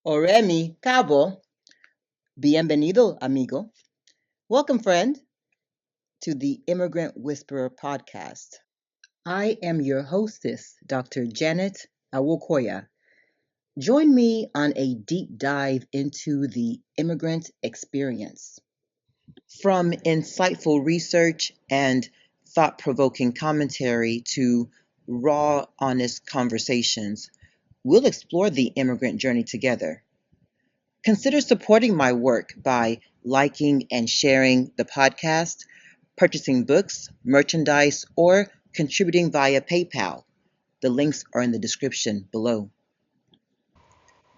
Oremi Cabo, bienvenido, amigo. Welcome, friend, to the Immigrant Whisperer podcast. I am your hostess, Dr. Janet Awokoya. Join me on a deep dive into the immigrant experience. From insightful research and thought provoking commentary to raw, honest conversations, we'll explore the immigrant journey together. Consider supporting my work by liking and sharing the podcast, purchasing books, merchandise, or contributing via PayPal. The links are in the description below.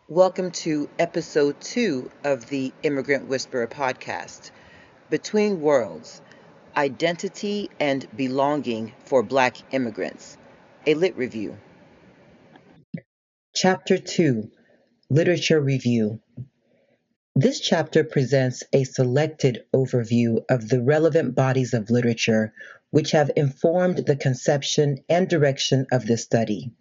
Welcome to episode 2 of the Immigrant Whisperer podcast, Between Worlds, Identity and Belonging for Black Immigrants, a lit review. Chapter 2, Literature Review. This chapter presents a selected overview of the relevant bodies of literature which have informed the conception and direction of this study.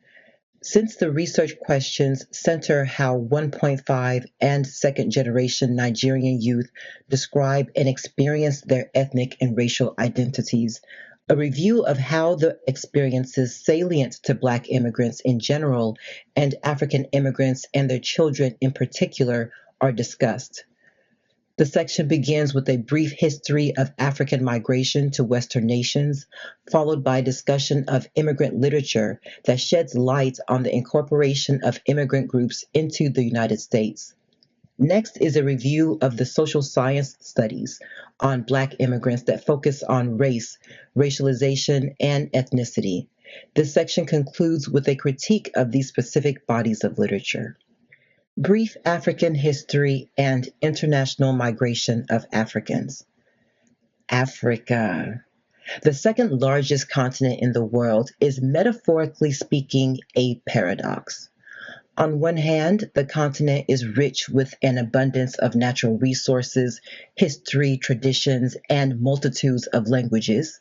Since the research questions center how 1.5 and second generation Nigerian youth describe and experience their ethnic and racial identities, a review of how the experiences salient to Black immigrants in general and African immigrants and their children in particular are discussed. The section begins with a brief history of African migration to Western nations, followed by a discussion of immigrant literature that sheds light on the incorporation of immigrant groups into the United States. Next is a review of the social science studies on Black immigrants that focus on race, racialization, and ethnicity. This section concludes with a critique of these specific bodies of literature. Brief African history and international migration of Africans. Africa, the second largest continent in the world, is metaphorically speaking a paradox. On one hand, the continent is rich with an abundance of natural resources, history, traditions, and multitudes of languages.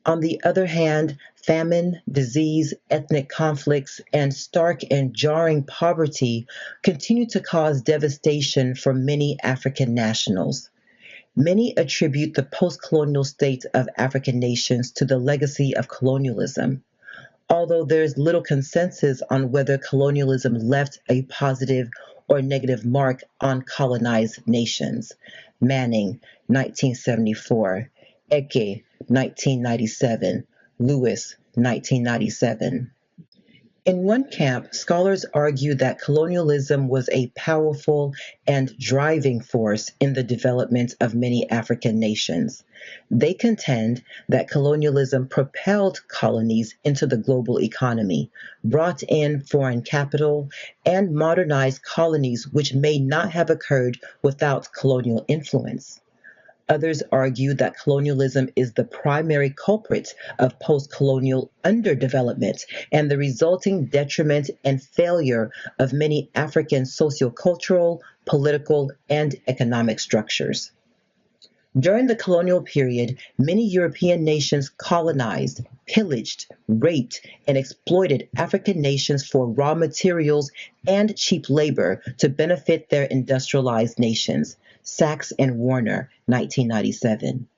On the other hand, famine, disease, ethnic conflicts, and stark and jarring poverty continue to cause devastation for many African nationals. Many attribute the post-colonial state of African nations to the legacy of colonialism, although there is little consensus on whether colonialism left a positive or negative mark on colonized nations. Manning, 1974. Eke, 1997, Lewis, 1997. In one camp, scholars argue that colonialism was a powerful and driving force in the development of many African nations. They contend that colonialism propelled colonies into the global economy, brought in foreign capital, and modernized colonies which may not have occurred without colonial influence. Others argue that colonialism is the primary culprit of post-colonial underdevelopment and the resulting detriment and failure of many African sociocultural, political, and economic structures. During the colonial period, many European nations colonized, pillaged, raped, and exploited African nations for raw materials and cheap labor to benefit their industrialized nations. Sachs and Warner, 1997.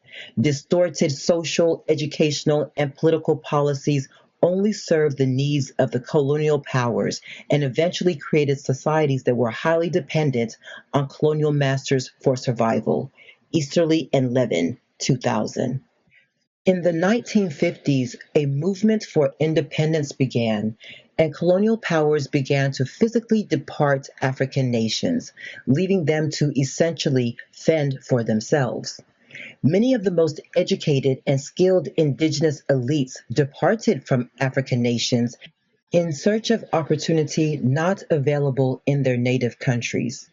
Distorted social, educational, and political policies only served the needs of the colonial powers and eventually created societies that were highly dependent on colonial masters for survival. Easterly and Levin, 2000. In the 1950s, a movement for independence began, and colonial powers began to physically depart African nations, leaving them to essentially fend for themselves. Many of the most educated and skilled indigenous elites departed from African nations in search of opportunity not available in their native countries.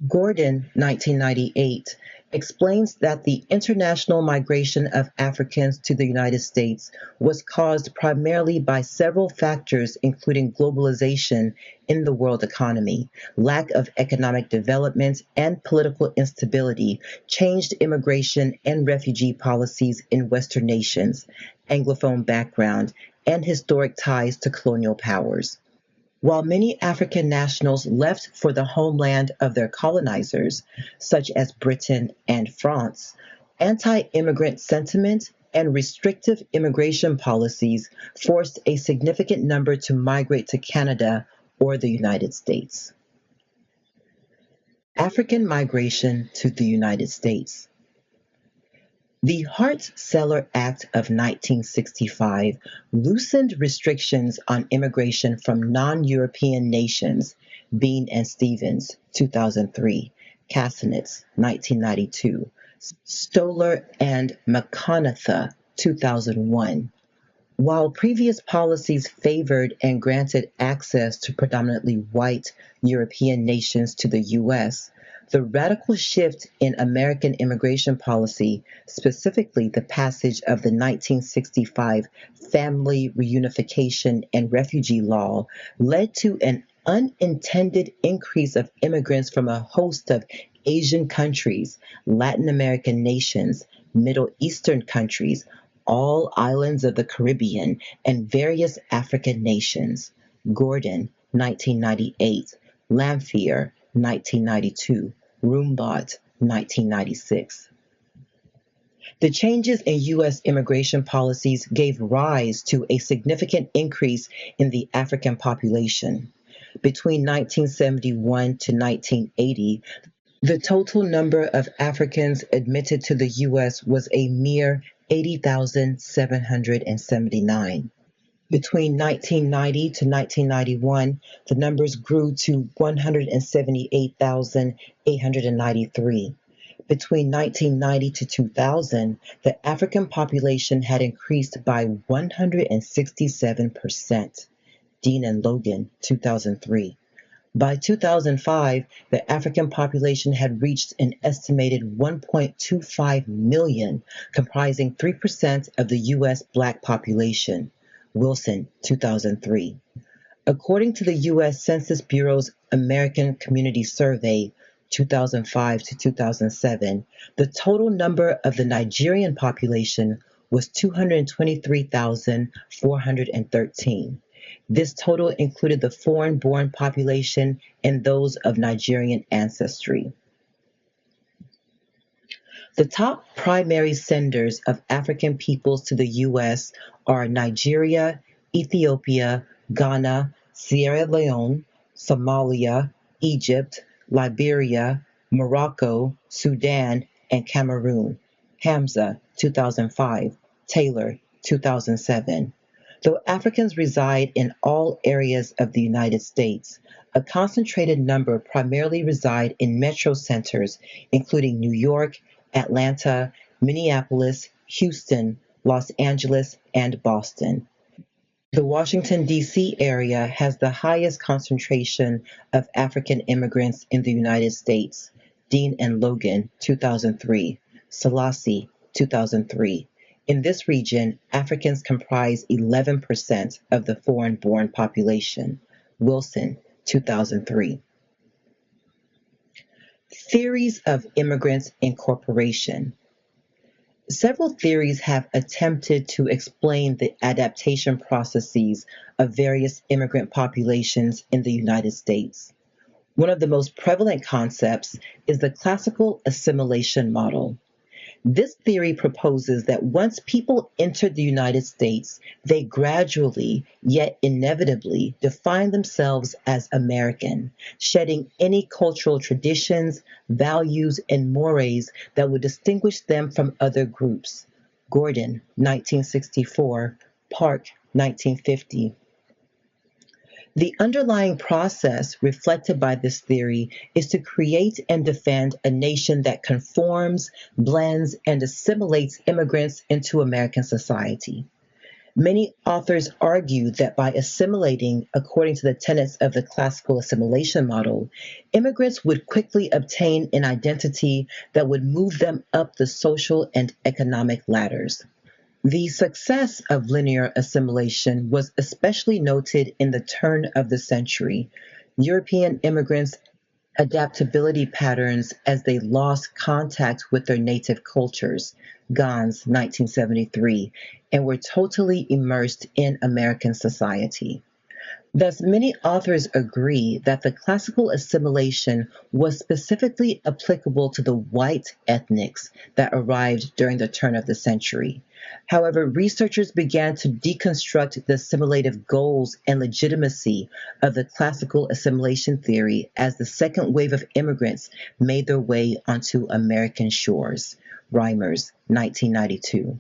Gordon, 1998, explains that the international migration of Africans to the United States was caused primarily by several factors, including globalization in the world economy, lack of economic development, and political instability, changed immigration and refugee policies in Western nations, Anglophone background, and historic ties to colonial powers. While many African nationals left for the homeland of their colonizers, such as Britain and France, anti-immigrant sentiment and restrictive immigration policies forced a significant number to migrate to Canada or the United States. African migration to the United States. The Hart-Celler Act of 1965 loosened restrictions on immigration from non-European nations, Bean and Stevens, 2003, Kassenitz, 1992, Stoller and McConaughey, 2001. While previous policies favored and granted access to predominantly white European nations to the U.S., the radical shift in American immigration policy, specifically the passage of the 1965 Family Reunification and Refugee Law, led to an unintended increase of immigrants from a host of Asian countries, Latin American nations, Middle Eastern countries, all islands of the Caribbean, and various African nations. Gordon, 1998, Lamphere, 1992, Roombot, 1996. The changes in U.S. immigration policies gave rise to a significant increase in the African population. Between 1971 to 1980, the total number of Africans admitted to the U.S. was a mere 80,779. Between 1990 to 1991, the numbers grew to 178,893. Between 1990 to 2000, the African population had increased by 167%. Dean and Logan, 2003. By 2005, the African population had reached an estimated 1.25 million, comprising 3% of the U.S. Black population. Wilson, 2003. According to the U.S. Census Bureau's American Community Survey, 2005 to 2007, the total number of the Nigerian population was 223,413. This total included the foreign-born population and those of Nigerian ancestry. The top primary senders of African peoples to the U.S. are Nigeria, Ethiopia, Ghana, Sierra Leone, Somalia, Egypt, Liberia, Morocco, Sudan, and Cameroon. Hamza, 2005. Taylor, 2007. Though Africans reside in all areas of the United States, a concentrated number primarily reside in metro centers, including New York, Atlanta, Minneapolis, Houston, Los Angeles, and Boston. The Washington, D.C. area has the highest concentration of African immigrants in the United States. Dean and Logan, 2003. Selassie, 2003. In this region, Africans comprise 11% of the foreign-born population. Wilson, 2003. Theories of immigrant incorporation. Several theories have attempted to explain the adaptation processes of various immigrant populations in the United States. One of the most prevalent concepts is the classical assimilation model. This theory proposes that once people enter the United States, they gradually, yet inevitably, define themselves as American, shedding any cultural traditions, values, and mores that would distinguish them from other groups. Gordon, 1964, Park, 1950. The underlying process reflected by this theory is to create and defend a nation that conforms, blends, and assimilates immigrants into American society. Many authors argue that by assimilating according to the tenets of the classical assimilation model, immigrants would quickly obtain an identity that would move them up the social and economic ladders. The success of linear assimilation was especially noted in the turn of the century. European immigrants' adaptability patterns as they lost contact with their native cultures, Gans, 1973, and were totally immersed in American society. Thus, many authors agree that the classical assimilation was specifically applicable to the white ethnics that arrived during the turn of the century. However, researchers began to deconstruct the assimilative goals and legitimacy of the classical assimilation theory as the second wave of immigrants made their way onto American shores. Reimers, 1992.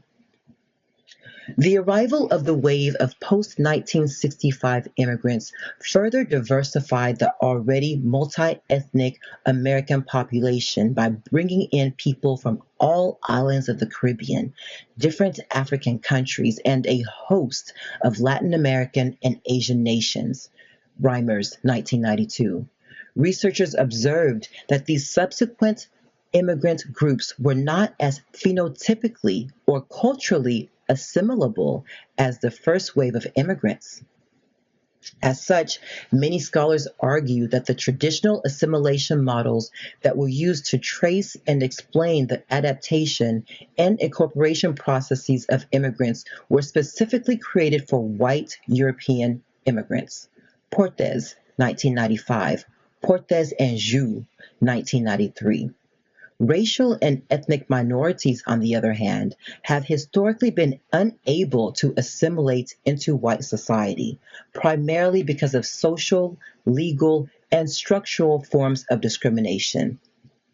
The arrival of the wave of post-1965 immigrants further diversified the already multi-ethnic American population by bringing in people from all islands of the Caribbean, different African countries, and a host of Latin American and Asian nations. Reimers, 1992. Researchers observed that these subsequent immigrant groups were not as phenotypically or culturally assimilable as the first wave of immigrants. As such, many scholars argue that the traditional assimilation models that were used to trace and explain the adaptation and incorporation processes of immigrants were specifically created for white European immigrants. Portes, 1995. Portes and Jou, 1993. Racial and ethnic minorities, on the other hand, have historically been unable to assimilate into white society, primarily because of social, legal, and structural forms of discrimination.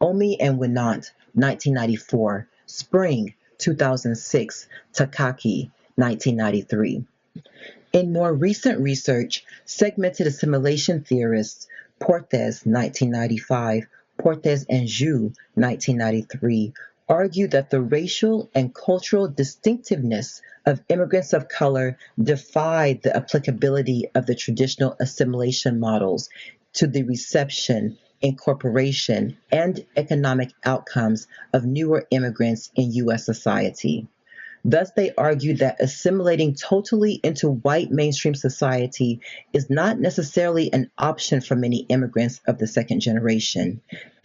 Omi and Winant, 1994, Spring, 2006, Takaki, 1993. In more recent research, segmented assimilation theorists, Portes, 1995, Portes and Jou, 1993, argue that the racial and cultural distinctiveness of immigrants of color defied the applicability of the traditional assimilation models to the reception, incorporation, and economic outcomes of newer immigrants in U.S. society. Thus, they argue that assimilating totally into white mainstream society is not necessarily an option for many immigrants of the second generation,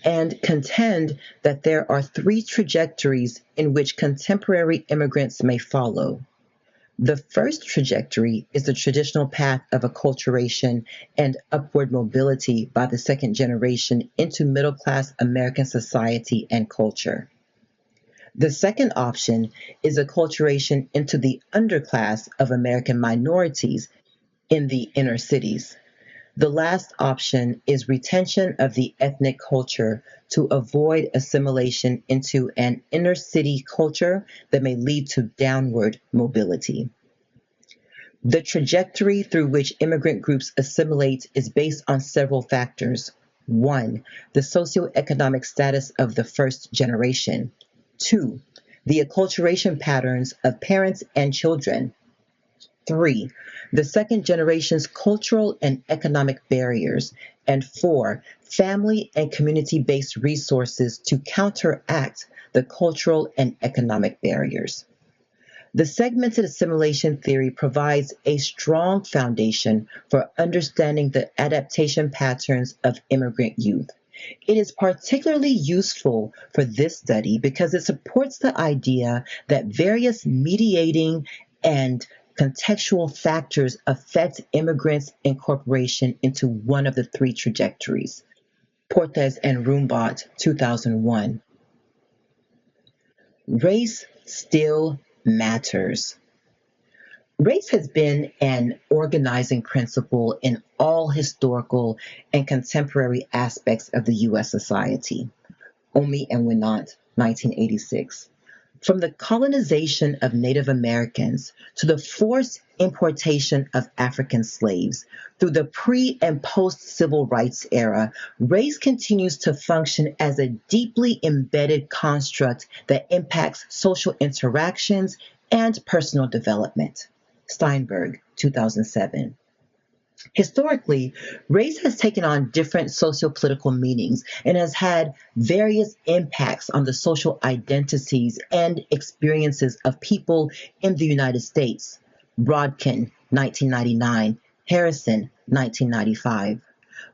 and contend that there are three trajectories in which contemporary immigrants may follow. The first trajectory is the traditional path of acculturation and upward mobility by the second generation into middle-class American society and culture. The second option is acculturation into the underclass of American minorities in the inner cities. The last option is retention of the ethnic culture to avoid assimilation into an inner city culture that may lead to downward mobility. The trajectory through which immigrant groups assimilate is based on several factors. 1. The socioeconomic status of the first generation. 2. The acculturation patterns of parents and children. 3. The second generation's cultural and economic barriers. And 4. Family and community-based resources to counteract the cultural and economic barriers. The segmented assimilation theory provides a strong foundation for understanding the adaptation patterns of immigrant youth. It is particularly useful for this study because it supports the idea that various mediating and contextual factors affect immigrants' incorporation into one of the three trajectories. Portes and Rumbaugh, 2001. Race still matters. Race has been an organizing principle in all historical and contemporary aspects of the U.S. society. Omi and Winant, 1986. From the colonization of Native Americans to the forced importation of African slaves, through the pre- and post-civil rights era, race continues to function as a deeply embedded construct that impacts social interactions and personal development. Steinberg, 2007. Historically, race has taken on different socio-political meanings and has had various impacts on the social identities and experiences of people in the United States. Brodkin, 1999, Harrison, 1995.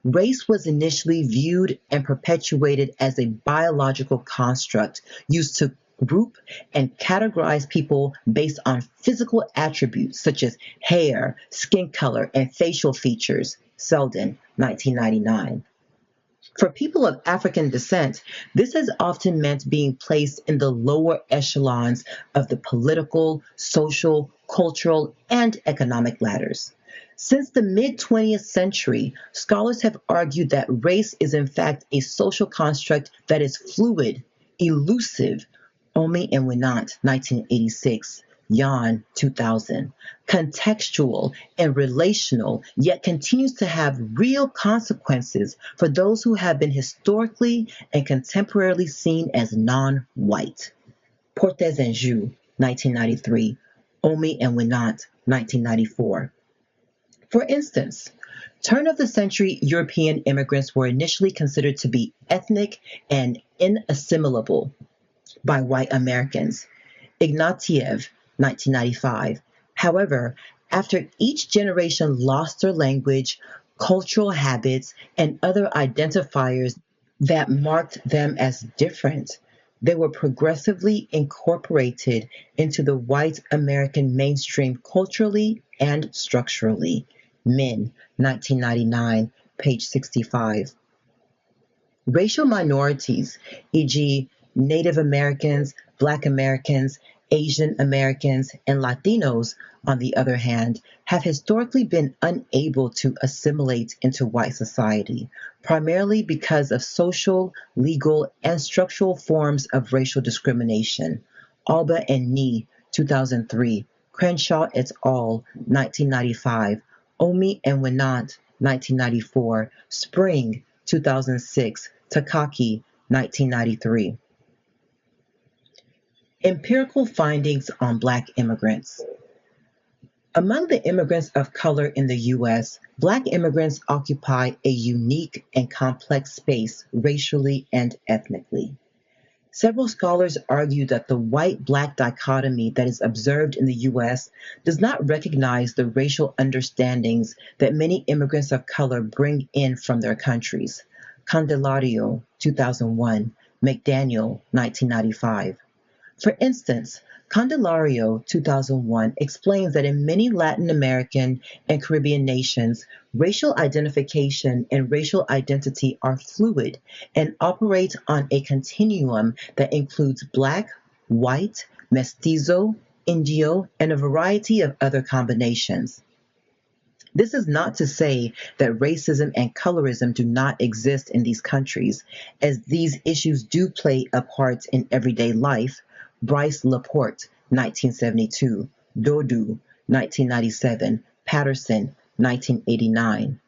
Race was initially viewed and perpetuated as a biological construct used to group, and categorize people based on physical attributes such as hair, skin color, and facial features. Selden, 1999. For people of African descent, this has often meant being placed in the lower echelons of the political, social, cultural, and economic ladders. Since the mid 20th century, scholars have argued that race is in fact a social construct that is fluid, elusive, Omi and Winant, 1986, Yan, 2000, contextual and relational, yet continues to have real consequences for those who have been historically and contemporarily seen as non-white. Portes and Joux, 1993, Omi and Winant, 1994. For instance, turn of the century European immigrants were initially considered to be ethnic and inassimilable by white Americans. Ignatieff, 1995. However, after each generation lost their language, cultural habits, and other identifiers that marked them as different, they were progressively incorporated into the white American mainstream culturally and structurally. Min, 1999, page 65. Racial minorities, e.g., Native Americans, Black Americans, Asian Americans, and Latinos, on the other hand, have historically been unable to assimilate into white society, primarily because of social, legal, and structural forms of racial discrimination. Alba and Nee, 2003, Crenshaw et al., 1995, Omi and Winant, 1994, Spring, 2006, Takaki, 1993. Empirical findings on Black immigrants. Among the immigrants of color in the U.S., Black immigrants occupy a unique and complex space racially and ethnically. Several scholars argue that the white-Black dichotomy that is observed in the U.S. does not recognize the racial understandings that many immigrants of color bring in from their countries. Candelario, 2001, McDaniel, 1995. For instance, Candelario, 2001, explains that in many Latin American and Caribbean nations, racial identification and racial identity are fluid and operate on a continuum that includes Black, white, mestizo, Indio, and a variety of other combinations. This is not to say that racism and colorism do not exist in these countries, as these issues do play a part in everyday life. Bryce Laporte, 1972, Dodu, 1997, Patterson, 1989.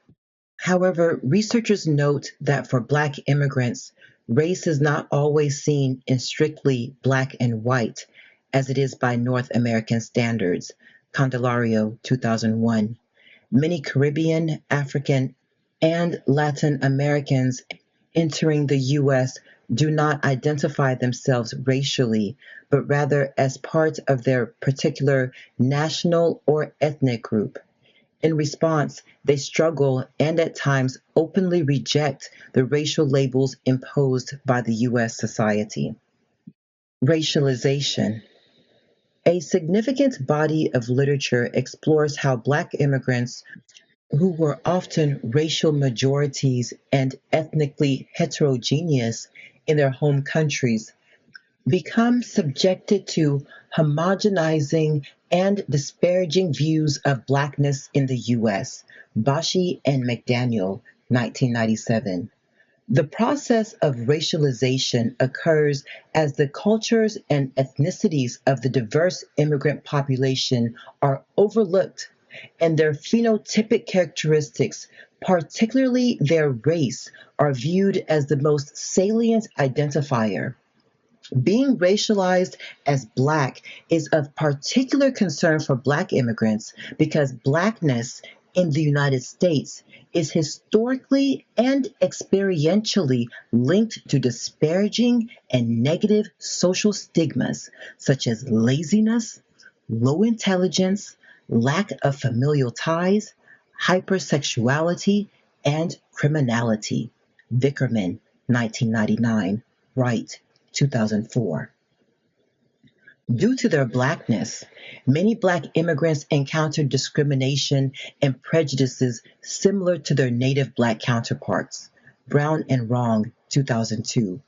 However, researchers note that for Black immigrants, race is not always seen in strictly Black and white, as it is by North American standards. Candelario, 2001. Many Caribbean, African, and Latin Americans entering the U.S. do not identify themselves racially, but rather as part of their particular national or ethnic group. In response, they struggle and at times openly reject the racial labels imposed by the U.S. society. Racialization. A significant body of literature explores how Black immigrants, who were often racial majorities and ethnically heterogeneous in their home countries, become subjected to homogenizing and disparaging views of Blackness in the U.S. Bashi and McDaniel, 1997. The process of racialization occurs as the cultures and ethnicities of the diverse immigrant population are overlooked and their phenotypic characteristics, particularly their race, are viewed as the most salient identifier. Being racialized as Black is of particular concern for Black immigrants because Blackness in the United States is historically and experientially linked to disparaging and negative social stigmas such as laziness, low intelligence, lack of familial ties, hypersexuality, and criminality. Vickerman, 1999, Wright, 2004. Due to their blackness, many black immigrants encountered discrimination and prejudices similar to their native black counterparts. Brown and Wrong, 2002.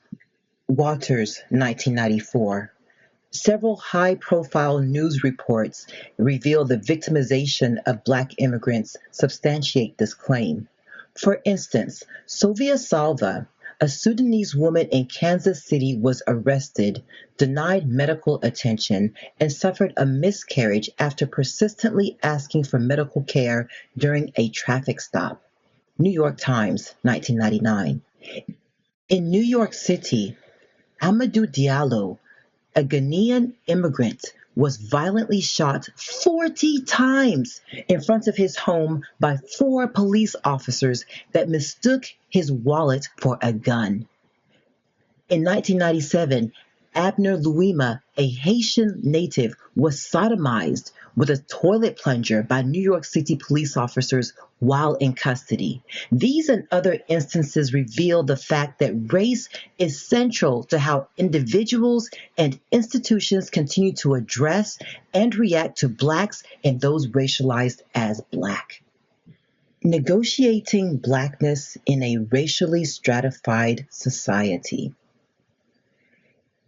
Waters, 1994. Several high-profile news reports reveal the victimization of black immigrants substantiate this claim. For instance, Sylvia Salva, a Sudanese woman in Kansas City, was arrested, denied medical attention, and suffered a miscarriage after persistently asking for medical care during a traffic stop. New York Times, 1999. In New York City, Amadou Diallo, a Ghanaian immigrant, was violently shot 40 times in front of his home by four police officers that mistook his wallet for a gun. In 1997, Abner Louima, a Haitian native, was sodomized with a toilet plunger by New York City police officers while in custody. These and other instances reveal the fact that race is central to how individuals and institutions continue to address and react to Blacks and those racialized as Black. Negotiating Blackness in a racially stratified society.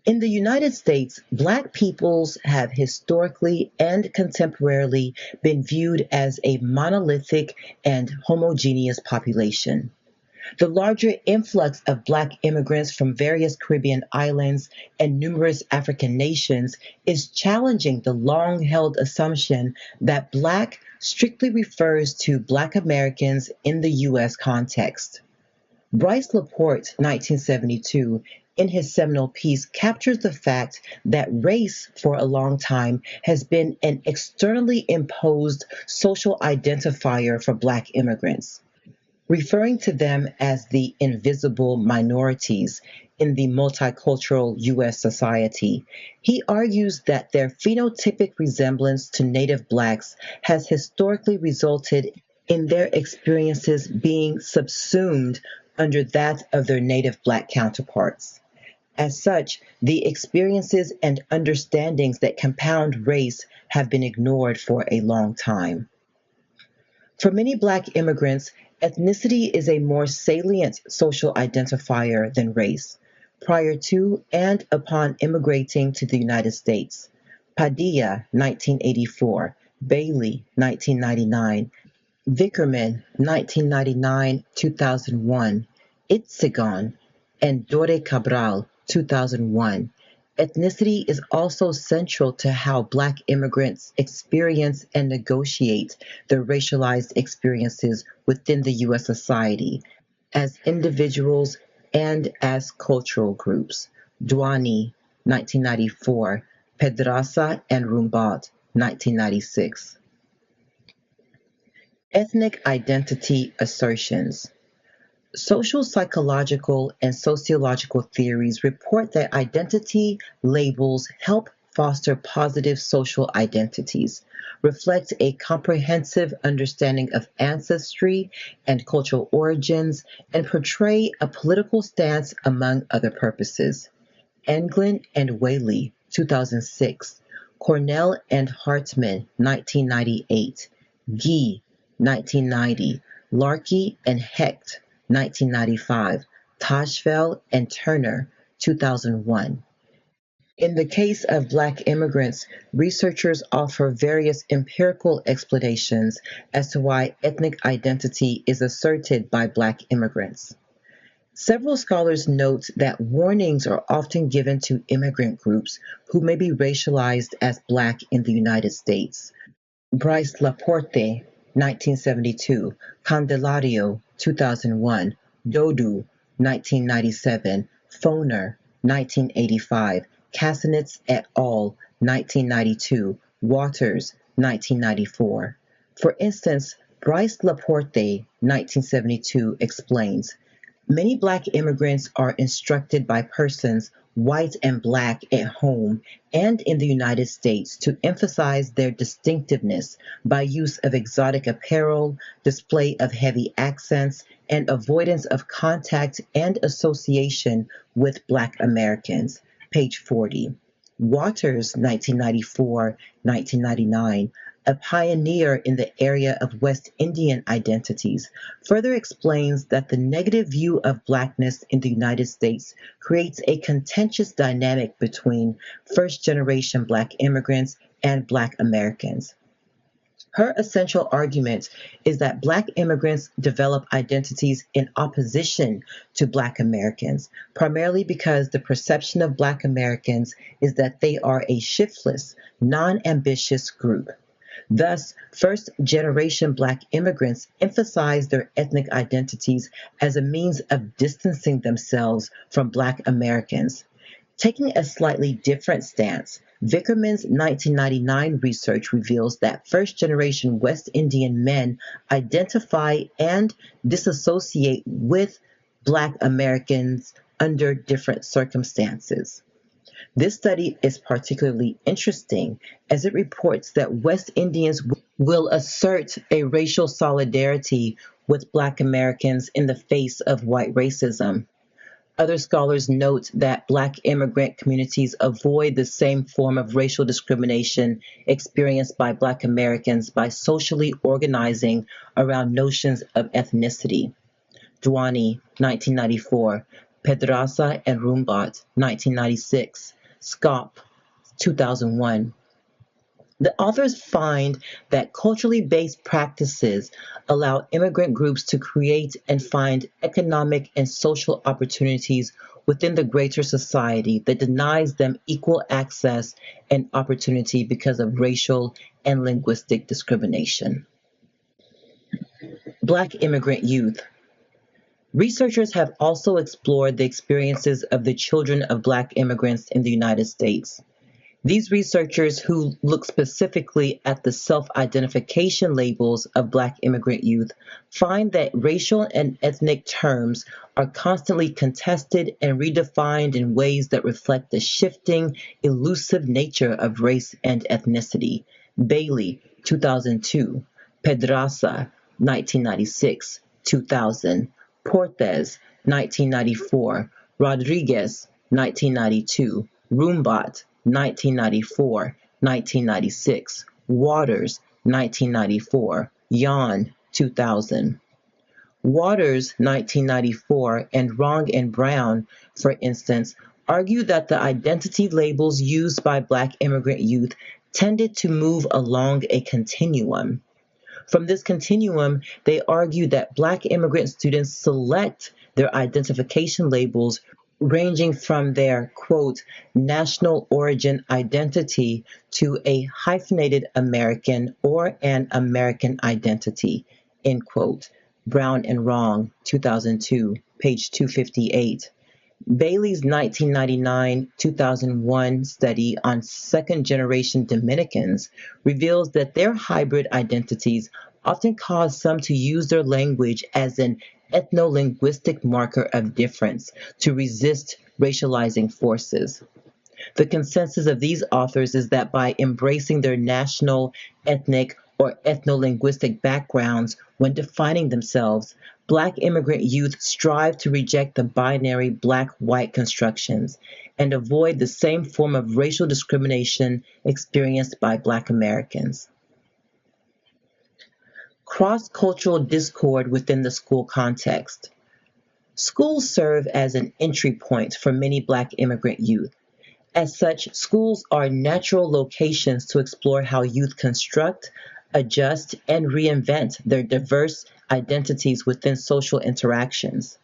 In the United States, Black peoples have historically and contemporarily been viewed as a monolithic and homogeneous population. The larger influx of Black immigrants from various Caribbean islands and numerous African nations is challenging the long-held assumption that Black strictly refers to Black Americans in the U.S. context. Bryce Laporte, 1972, in his seminal piece, captures the fact that race for a long time has been an externally imposed social identifier for Black immigrants, referring to them as the invisible minorities in the multicultural U.S. society. He argues that their phenotypic resemblance to Native Blacks has historically resulted in their experiences being subsumed under that of their Native Black counterparts. As such, the experiences and understandings that compound race have been ignored for a long time. For many Black immigrants, ethnicity is a more salient social identifier than race, prior to and upon immigrating to the United States. Padilla, 1984, Bailey, 1999, Vickerman, 1999-2001, Itzigon, and Dore Cabral, 2001. Ethnicity is also central to how Black immigrants experience and negotiate their racialized experiences within the U.S. society as individuals and as cultural groups. Douani, 1994, Pedraza and Rumbaud, 1996. Ethnic identity assertions. Social psychological and sociological theories report that identity labels help foster positive social identities, reflect a comprehensive understanding of ancestry and cultural origins, and portray a political stance among other purposes. Englund and Whaley, 2006. Cornell and Hartman, 1998. Gee, 1990. Larkey and Hecht, 1995, Tajfel and Turner, 2001. In the case of Black immigrants, researchers offer various empirical explanations as to why ethnic identity is asserted by Black immigrants. Several scholars note that warnings are often given to immigrant groups who may be racialized as Black in the United States. Bryce Laporte, 1972, Candelario, 2001, Dodu, 1997, Foner, 1985, Cassinetz et al., 1992, Waters, 1994. For instance, Bryce Laporte, 1972, explains, many Black immigrants are instructed by persons, white and Black, at home and in the United States to emphasize their distinctiveness by use of exotic apparel, display of heavy accents, and avoidance of contact and association with Black Americans. Page 40. Waters, 1994-1999, a pioneer in the area of West Indian identities, further explains that the negative view of Blackness in the United States creates a contentious dynamic between first-generation Black immigrants and Black Americans. Her essential argument is that Black immigrants develop identities in opposition to Black Americans, primarily because the perception of Black Americans is that they are a shiftless, non-ambitious group. Thus, first-generation Black immigrants emphasize their ethnic identities as a means of distancing themselves from Black Americans. Taking a slightly different stance, Vickerman's 1999 research reveals that first-generation West Indian men identify and disassociate with Black Americans under different circumstances. This study is particularly interesting as it reports that West Indians will assert a racial solidarity with Black Americans in the face of white racism. Other scholars note that Black immigrant communities avoid the same form of racial discrimination experienced by Black Americans by socially organizing around notions of ethnicity. Dwani, 1994, Pedraza and Rumbat, 1996, Skop, 2001. The authors find that culturally based practices allow immigrant groups to create and find economic and social opportunities within the greater society that denies them equal access and opportunity because of racial and linguistic discrimination. Black immigrant youth. Researchers have also explored the experiences of the children of Black immigrants in the United States. These researchers, who look specifically at the self-identification labels of Black immigrant youth, find that racial and ethnic terms are constantly contested and redefined in ways that reflect the shifting, elusive nature of race and ethnicity. Bailey, 2002, Pedraza, 1996, 2000, Portes, 1994, Rodriguez, 1992, Rumbat, 1994, 1996, Waters, 1994, Yan, 2000. Waters, 1994, and Wrong and Brown, for instance, argue that the identity labels used by Black immigrant youth tended to move along a continuum. From this continuum, they argue that Black immigrant students select their identification labels ranging from their, quote, national origin identity to a hyphenated American or an American identity, end quote. Brown and Wrong, 2002, page 258. Bailey's 1999-2001 study on second-generation Dominicans reveals that their hybrid identities often cause some to use their language as an ethno-linguistic marker of difference to resist racializing forces. The consensus of these authors is that by embracing their national, ethnic, or ethno-linguistic backgrounds when defining themselves, Black immigrant youth strive to reject the binary Black-white constructions and avoid the same form of racial discrimination experienced by Black Americans. Cross-cultural discord within the school context. Schools serve as an entry point for many Black immigrant youth. As such, schools are natural locations to explore how youth construct, adjust, and reinvent their diverse identities within social interactions.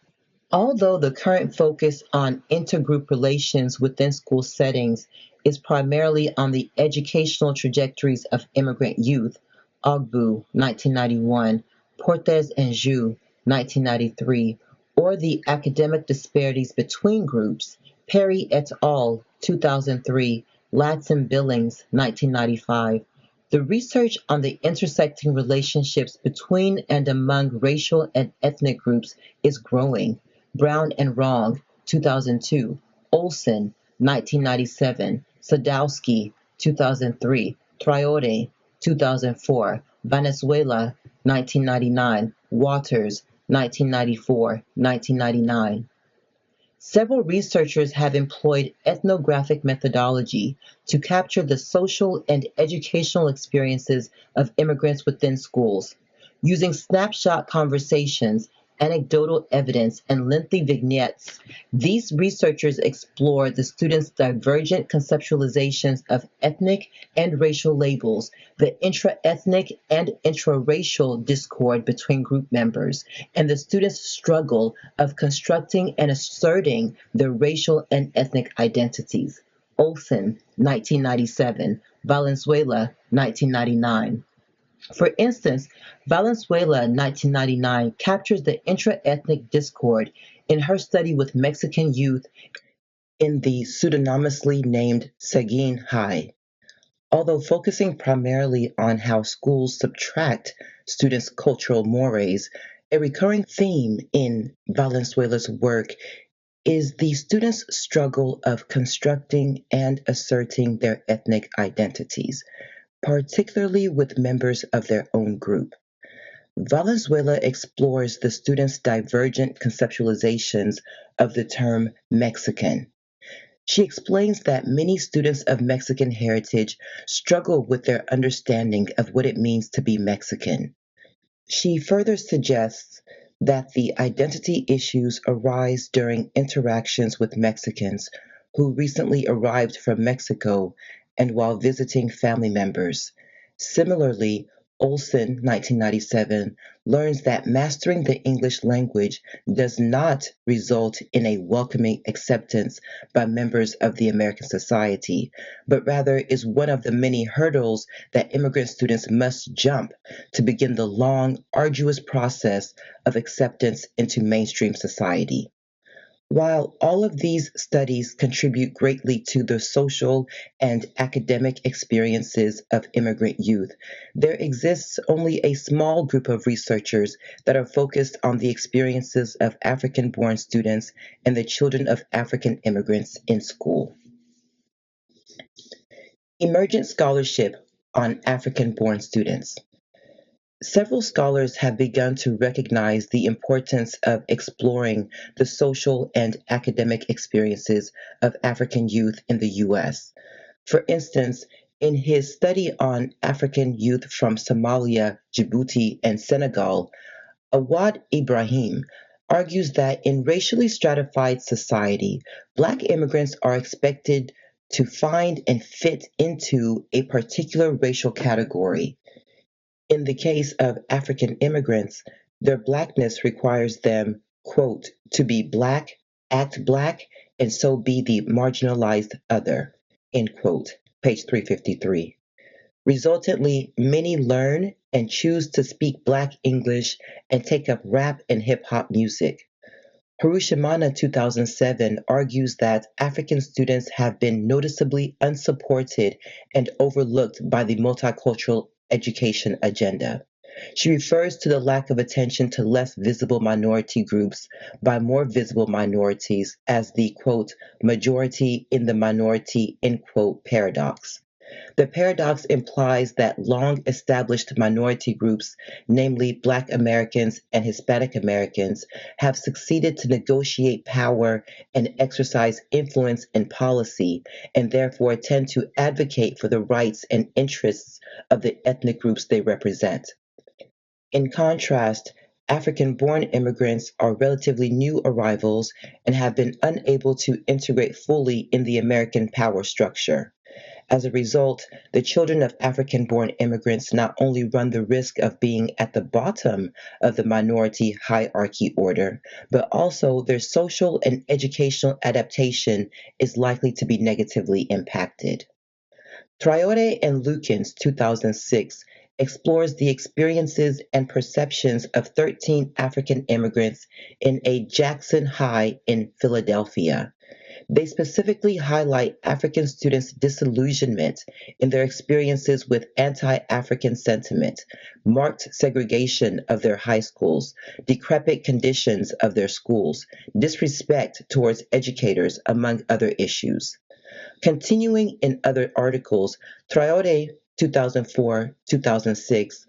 Although the current focus on intergroup relations within school settings is primarily on the educational trajectories of immigrant youth, Ogbu, 1991, Portes and Zhu, 1993, or the academic disparities between groups, Perry et al., 2003, Latson Billings, 1995. The research on the intersecting relationships between and among racial and ethnic groups is growing. Brown and Wrong, 2002, Olson, 1997, Sadowski, 2003, Traore, 2004, Venezuela, 1999, Waters, 1994, 1999. Several researchers have employed ethnographic methodology to capture the social and educational experiences of immigrants within schools. Using snapshot conversations, anecdotal evidence, and lengthy vignettes, these researchers explore the students' divergent conceptualizations of ethnic and racial labels, the intra-ethnic and intra-racial discord between group members, and the students' struggle of constructing and asserting their racial and ethnic identities. Olson, 1997, Valenzuela, 1999. For instance, Valenzuela, 1999, captures the intra-ethnic discord in her study with Mexican youth in the pseudonymously named Seguin High. Although focusing primarily on how schools subtract students' cultural mores, a recurring theme in Valenzuela's work is the students' struggle of constructing and asserting their ethnic identities, particularly with members of their own group. Valenzuela explores the students' divergent conceptualizations of the term Mexican. She explains that many students of Mexican heritage struggle with their understanding of what it means to be Mexican. She further suggests that the identity issues arise during interactions with Mexicans who recently arrived from Mexico and while visiting family members. Similarly, Olson, 1997, learns that mastering the English language does not result in a welcoming acceptance by members of the American society, but rather is one of the many hurdles that immigrant students must jump to begin the long, arduous process of acceptance into mainstream society. While all of these studies contribute greatly to the social and academic experiences of immigrant youth, there exists only a small group of researchers that are focused on the experiences of African born students and the children of African immigrants in school. Emergent scholarship on African born students. Several scholars have begun to recognize the importance of exploring the social and academic experiences of African youth in the U.S. For instance, in his study on African youth from Somalia, Djibouti, and Senegal, Awad Ibrahim argues that in racially stratified society, Black immigrants are expected to find and fit into a particular racial category. In the case of African immigrants, their Blackness requires them, quote, to be Black, act Black, and so be the marginalized other, end quote, page 353. Resultantly, many learn and choose to speak Black English and take up rap and hip hop music. Harushimana 2007 argues that African students have been noticeably unsupported and overlooked by the multicultural education agenda. She refers to the lack of attention to less visible minority groups by more visible minorities as the quote, majority in the minority, end quote, paradox. The paradox implies that long established minority groups, namely Black Americans and Hispanic Americans, have succeeded to negotiate power and exercise influence in policy, and therefore tend to advocate for the rights and interests of the ethnic groups they represent. In contrast, African born immigrants are relatively new arrivals and have been unable to integrate fully in the American power structure. As a result, the children of African born immigrants not only run the risk of being at the bottom of the minority hierarchy order, but also their social and educational adaptation is likely to be negatively impacted. Traore and Lukens, 2006, explores the experiences and perceptions of 13 African immigrants in a Jackson High in Philadelphia. They specifically highlight African students' disillusionment in their experiences with anti African sentiment, marked segregation of their high schools, decrepit conditions of their schools, disrespect towards educators, among other issues. Continuing in other articles, Traore 2004 2006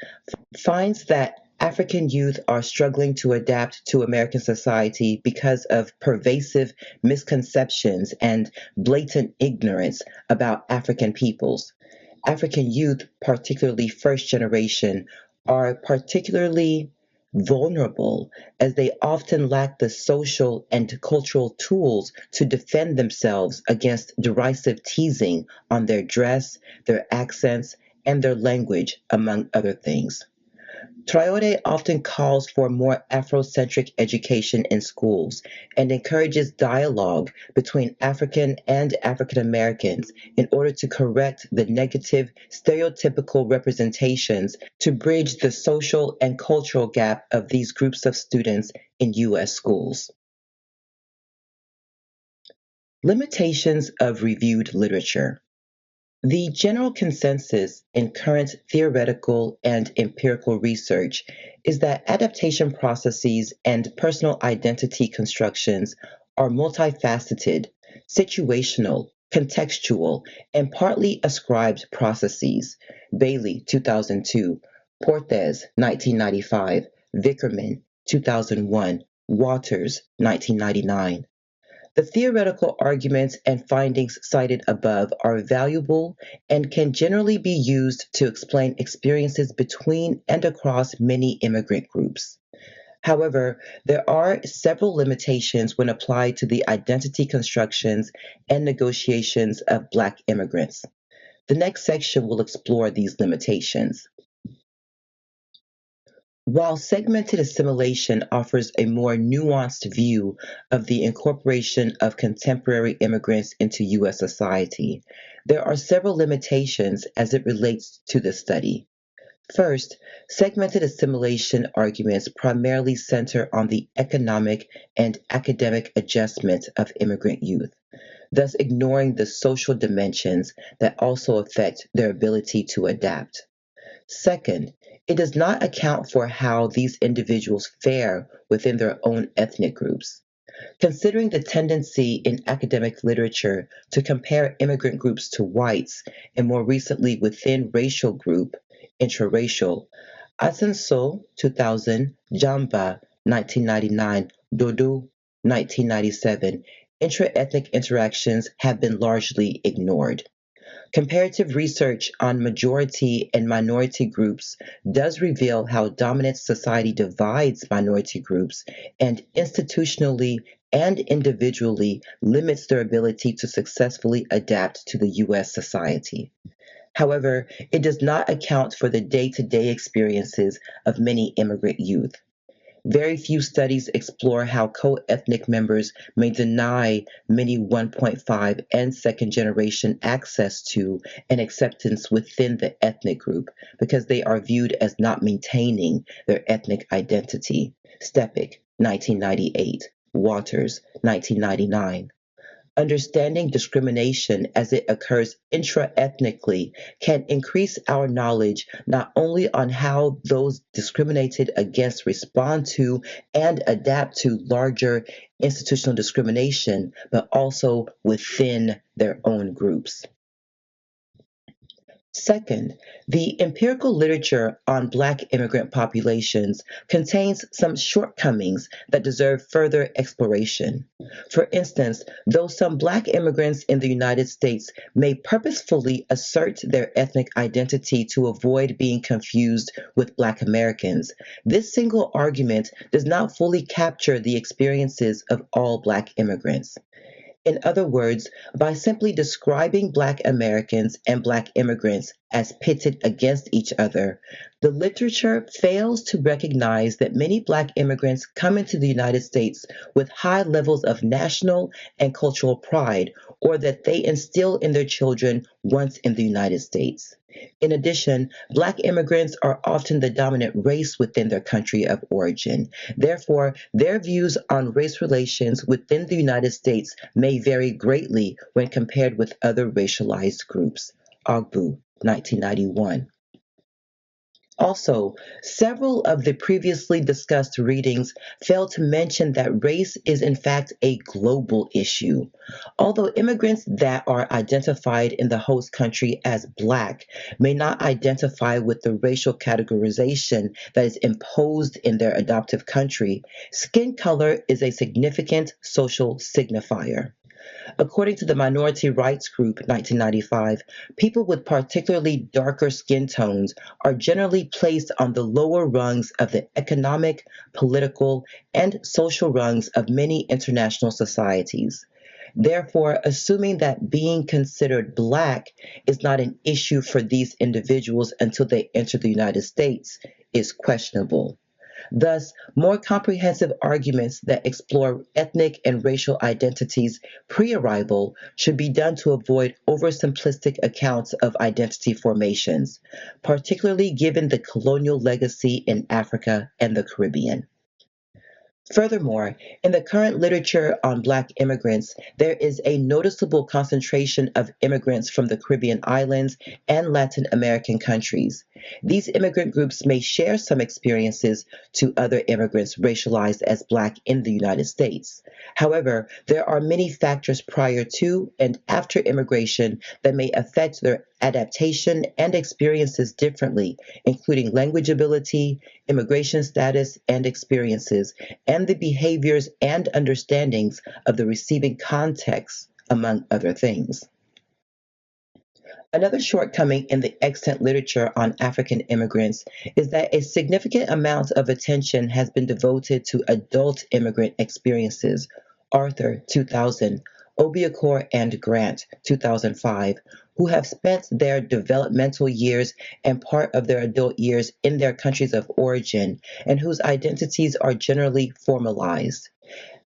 finds that African youth are struggling to adapt to American society because of pervasive misconceptions and blatant ignorance about African peoples. African youth, particularly first generation, are particularly vulnerable as they often lack the social and cultural tools to defend themselves against derisive teasing on their dress, their accents, and their language, among other things. Traore often calls for more Afrocentric education in schools and encourages dialogue between African and African Americans in order to correct the negative stereotypical representations to bridge the social and cultural gap of these groups of students in U.S. schools. Limitations of reviewed literature. The general consensus in current theoretical and empirical research is that adaptation processes and personal identity constructions are multifaceted, situational, contextual, and partly ascribed processes. Bailey, 2002, Portes, 1995, Vickerman, 2001, Waters, 1999. The theoretical arguments and findings cited above are valuable and can generally be used to explain experiences between and across many immigrant groups. However, there are several limitations when applied to the identity constructions and negotiations of Black immigrants. The next section will explore these limitations. While segmented assimilation offers a more nuanced view of the incorporation of contemporary immigrants into U.S. society, there are several limitations as it relates to the study. First, segmented assimilation arguments primarily center on the economic and academic adjustment of immigrant youth, thus ignoring the social dimensions that also affect their ability to adapt. Second, it does not account for how these individuals fare within their own ethnic groups. Considering the tendency in academic literature to compare immigrant groups to whites, and more recently within racial group, intraracial, Asenso, 2000, Jamba, 1999, Dodo, 1997, intra-ethnic interactions have been largely ignored. Comparative research on majority and minority groups does reveal how dominant society divides minority groups and institutionally and individually limits their ability to successfully adapt to the U.S. society. However, it does not account for the day to day experiences of many immigrant youth. Very few studies explore how co-ethnic members may deny many 1.5 and second generation access to and acceptance within the ethnic group because they are viewed as not maintaining their ethnic identity. Stepik, 1998, Waters, 1999. Understanding discrimination as it occurs intra-ethnically can increase our knowledge not only on how those discriminated against respond to and adapt to larger institutional discrimination, but also within their own groups. Second, the empirical literature on Black immigrant populations contains some shortcomings that deserve further exploration. For instance, though some Black immigrants in the United States may purposefully assert their ethnic identity to avoid being confused with Black Americans, this single argument does not fully capture the experiences of all Black immigrants. In other words, by simply describing Black Americans and Black immigrants as pitted against each other, the literature fails to recognize that many Black immigrants come into the United States with high levels of national and cultural pride, or that they instill in their children once in the United States. In addition, Black immigrants are often the dominant race within their country of origin. Therefore, their views on race relations within the United States may vary greatly when compared with other racialized groups. Ogbu, 1991. Also, several of the previously discussed readings fail to mention that race is in fact a global issue. Although immigrants that are identified in the host country as Black may not identify with the racial categorization that is imposed in their adoptive country, skin color is a significant social signifier. According to the Minority Rights Group 1995, people with particularly darker skin tones are generally placed on the lower rungs of the economic, political, and social rungs of many international societies. Therefore, assuming that being considered Black is not an issue for these individuals until they enter the United States is questionable. Thus, more comprehensive arguments that explore ethnic and racial identities pre-arrival should be done to avoid oversimplistic accounts of identity formations, particularly given the colonial legacy in Africa and the Caribbean. Furthermore, in the current literature on Black immigrants, there is a noticeable concentration of immigrants from the Caribbean islands and Latin American countries. These immigrant groups may share some experiences to other immigrants racialized as Black in the United States. However, there are many factors prior to and after immigration that may affect their adaptation and experiences differently, including language ability, immigration status and experiences, and the behaviors and understandings of the receiving context, among other things. Another shortcoming in the extant literature on African immigrants is that a significant amount of attention has been devoted to adult immigrant experiences. Arthur, 2000, Obiakor and Grant, 2005, who have spent their developmental years and part of their adult years in their countries of origin and whose identities are generally formalized.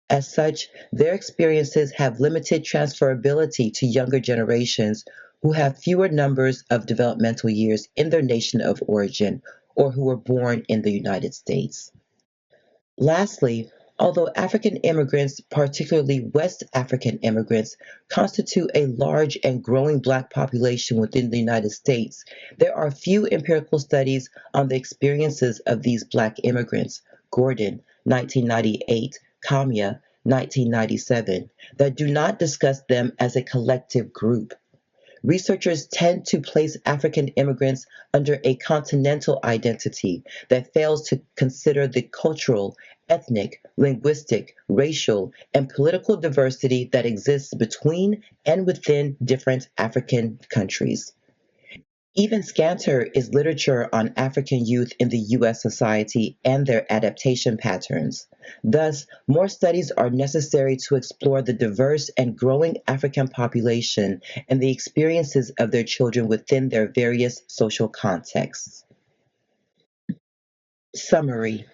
As such, their experiences have limited transferability to younger generations who have fewer numbers of developmental years in their nation of origin or who were born in the United States. Lastly, although African immigrants, particularly West African immigrants, constitute a large and growing Black population within the United States, there are few empirical studies on the experiences of these Black immigrants. Gordon, 1998, Kamia, 1997, that do not discuss them as a collective group. Researchers tend to place African immigrants under a continental identity that fails to consider the cultural, ethnic, linguistic, racial, and political diversity that exists between and within different African countries. Even scanter is literature on African youth in the U.S. society and their adaptation patterns. Thus, more studies are necessary to explore the diverse and growing African population and the experiences of their children within their various social contexts. Summary.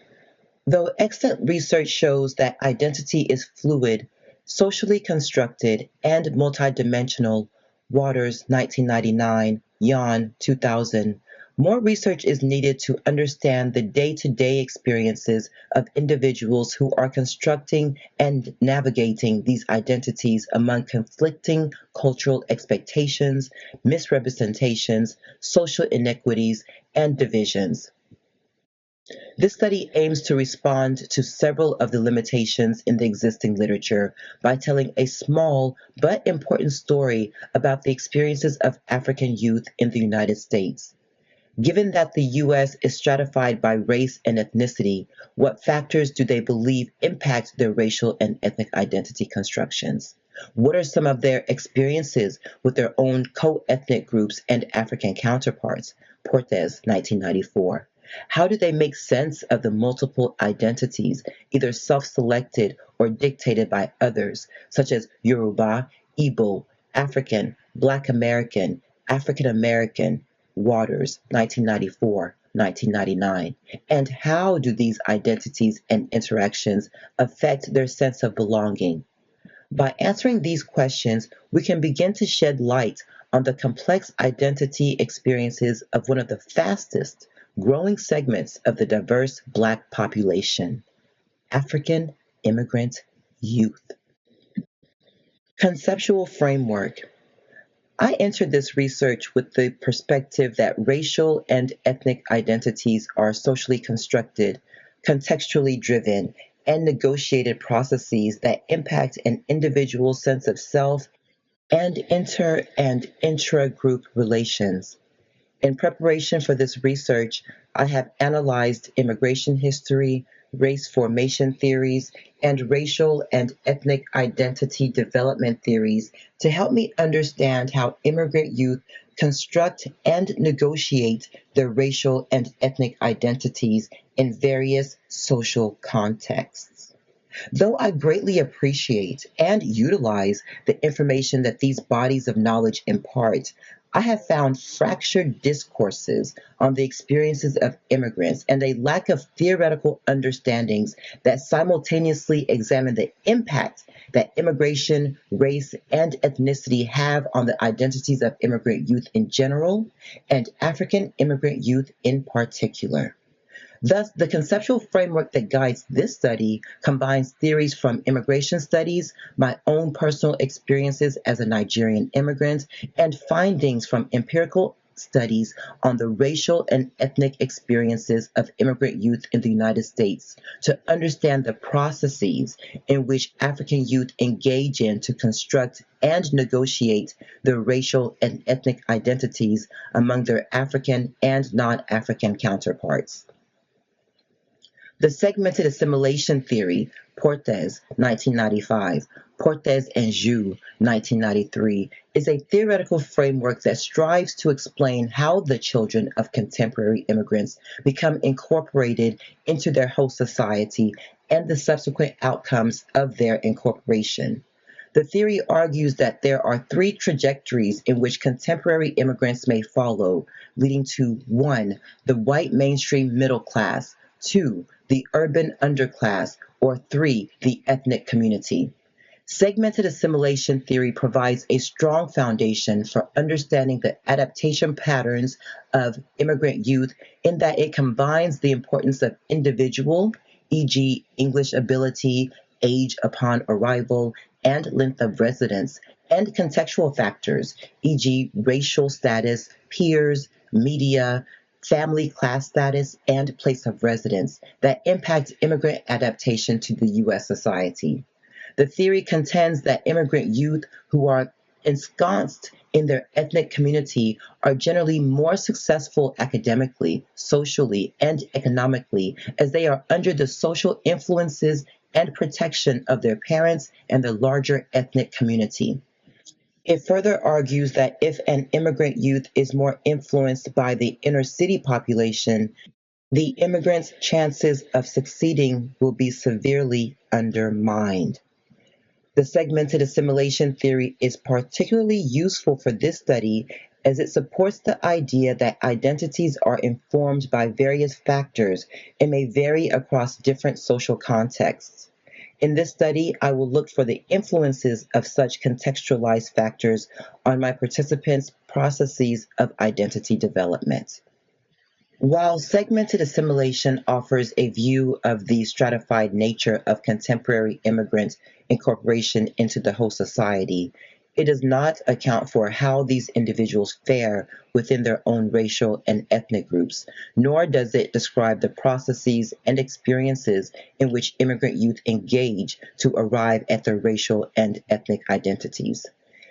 Though extant research shows that identity is fluid, socially constructed, and multidimensional, Waters, 1999, Yan, 2000, more research is needed to understand the day-to-day experiences of individuals who are constructing and navigating these identities among conflicting cultural expectations, misrepresentations, social inequities, and divisions. This study aims to respond to several of the limitations in the existing literature by telling a small but important story about the experiences of African youth in the United States. Given that the U.S. is stratified by race and ethnicity, what factors do they believe impact their racial and ethnic identity constructions? What are some of their experiences with their own co-ethnic groups and African counterparts? Portes, 1994. How do they make sense of the multiple identities, either self-selected or dictated by others, such as Yoruba, Igbo, African, Black American, African American, Waters, 1994, 1999? And how do these identities and interactions affect their sense of belonging? By answering these questions, we can begin to shed light on the complex identity experiences of one of the fastest growing segments of the diverse Black population, African immigrant youth. Conceptual framework. I entered this research with the perspective that racial and ethnic identities are socially constructed, contextually driven, and negotiated processes that impact an individual's sense of self and inter and intra-group relations. In preparation for this research, I have analyzed immigration history, race formation theories, and racial and ethnic identity development theories to help me understand how immigrant youth construct and negotiate their racial and ethnic identities in various social contexts. Though I greatly appreciate and utilize the information that these bodies of knowledge impart, I have found fractured discourses on the experiences of immigrants and a lack of theoretical understandings that simultaneously examine the impact that immigration, race, and ethnicity have on the identities of immigrant youth in general and African immigrant youth in particular. Thus, the conceptual framework that guides this study combines theories from immigration studies, my own personal experiences as a Nigerian immigrant, and findings from empirical studies on the racial and ethnic experiences of immigrant youth in the United States to understand the processes in which African youth engage in to construct and negotiate their racial and ethnic identities among their African and non-African counterparts. The segmented assimilation theory, Portes, 1995, Portes and Jou, 1993, is a theoretical framework that strives to explain how the children of contemporary immigrants become incorporated into their host society and the subsequent outcomes of their incorporation. The theory argues that there are three trajectories in which contemporary immigrants may follow, leading to 1. The white mainstream middle class, 2. The urban underclass, or 3. The ethnic community. Segmented assimilation theory provides a strong foundation for understanding the adaptation patterns of immigrant youth in that it combines the importance of individual, e.g., English ability, age upon arrival, and length of residence, and contextual factors, e.g., racial status, peers, media, family class status, and place of residence that impact immigrant adaptation to the U.S. society. The theory contends that immigrant youth who are ensconced in their ethnic community are generally more successful academically, socially, and economically as they are under the social influences and protection of their parents and the larger ethnic community. It further argues that if an immigrant youth is more influenced by the inner city population, the immigrant's chances of succeeding will be severely undermined. The segmented assimilation theory is particularly useful for this study as it supports the idea that identities are informed by various factors and may vary across different social contexts. In this study, I will look for the influences of such contextualized factors on my participants' processes of identity development. While segmented assimilation offers a view of the stratified nature of contemporary immigrant incorporation into the host society, it does not account for how these individuals fare within their own racial and ethnic groups, nor does it describe the processes and experiences in which immigrant youth engage to arrive at their racial and ethnic identities.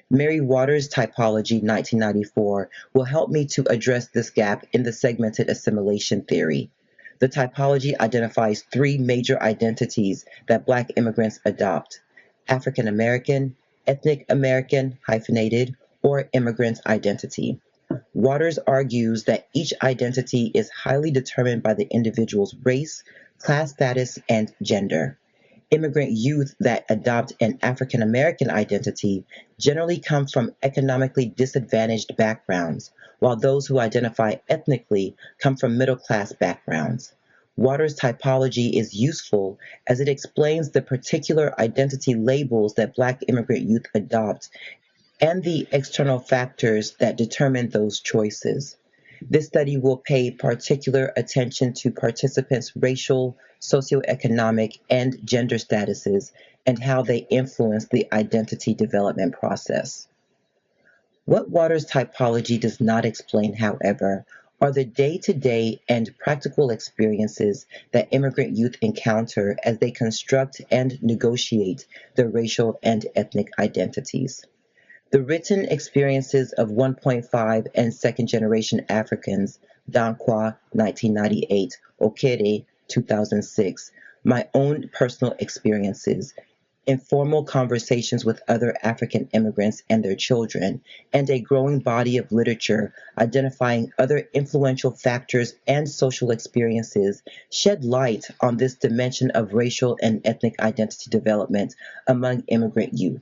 Mary Waters' typology, 1994, will help me to address this gap in the segmented assimilation theory. The typology identifies three major identities that Black immigrants adopt: African American, ethnic American hyphenated, or immigrant identity. Waters argues that each identity is highly determined by the individual's race, class status, and gender. Immigrant youth that adopt an African American identity generally come from economically disadvantaged backgrounds, while those who identify ethnically come from middle class backgrounds. Waters' typology is useful as it explains the particular identity labels that Black immigrant youth adopt and the external factors that determine those choices. This study will pay particular attention to participants' racial, socioeconomic, and gender statuses and how they influence the identity development process. What Waters' typology does not explain, however, are the day-to-day and practical experiences that immigrant youth encounter as they construct and negotiate their racial and ethnic identities. The written experiences of 1.5 and second generation Africans, Dankwa, 1998, Okere, 2006, my own personal experiences, informal conversations with other African immigrants and their children, and a growing body of literature identifying other influential factors and social experiences shed light on this dimension of racial and ethnic identity development among immigrant youth.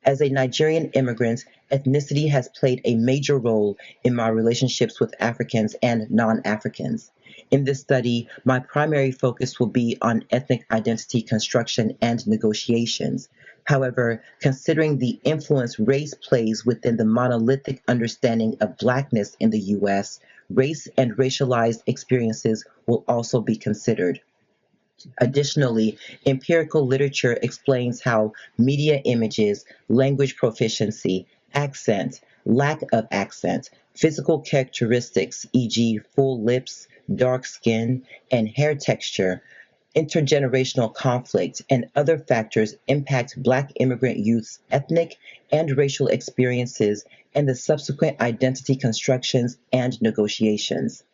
As a Nigerian immigrant, ethnicity has played a major role in my relationships with Africans and non Africans. In this study, my primary focus will be on ethnic identity construction and negotiations. However, considering the influence race plays within the monolithic understanding of Blackness in the US, race and racialized experiences will also be considered. Additionally, empirical literature explains how media images, language proficiency, accent, lack of accent, physical characteristics, e.g., full lips, dark skin, and hair texture, intergenerational conflict, and other factors impact Black immigrant youth's ethnic and racial experiences and the subsequent identity constructions and negotiations.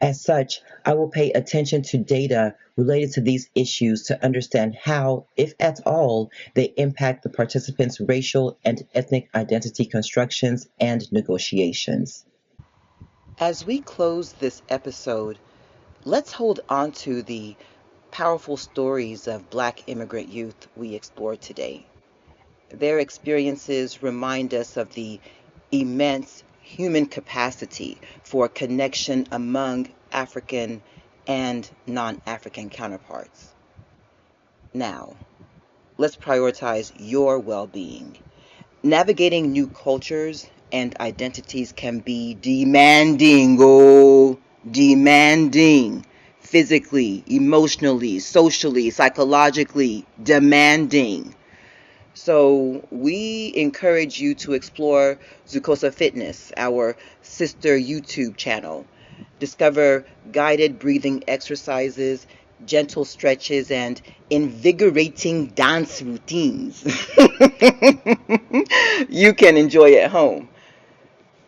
As such, I will pay attention to data related to these issues to understand how, if at all, they impact the participants' racial and ethnic identity constructions and negotiations. As we close this episode, let's hold on to the powerful stories of Black immigrant youth we explored today. Their experiences remind us of the immense human capacity for connection among African and non-African counterparts. Now, let's prioritize your well-being. Navigating new cultures and identities can be demanding, demanding. Physically, emotionally, socially, psychologically, demanding. So we encourage you to explore Zukosa Fitness, our sister YouTube channel. Discover guided breathing exercises, gentle stretches, and invigorating dance routines you can enjoy at home.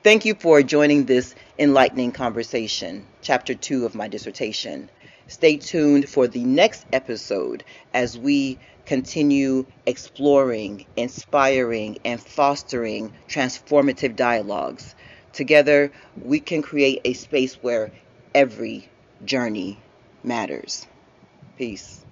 Thank you for joining this enlightening conversation, chapter 2 of my dissertation. Stay tuned for the next episode as we continue exploring, inspiring, and fostering transformative dialogues. Together, we can create a space where every journey matters. Peace.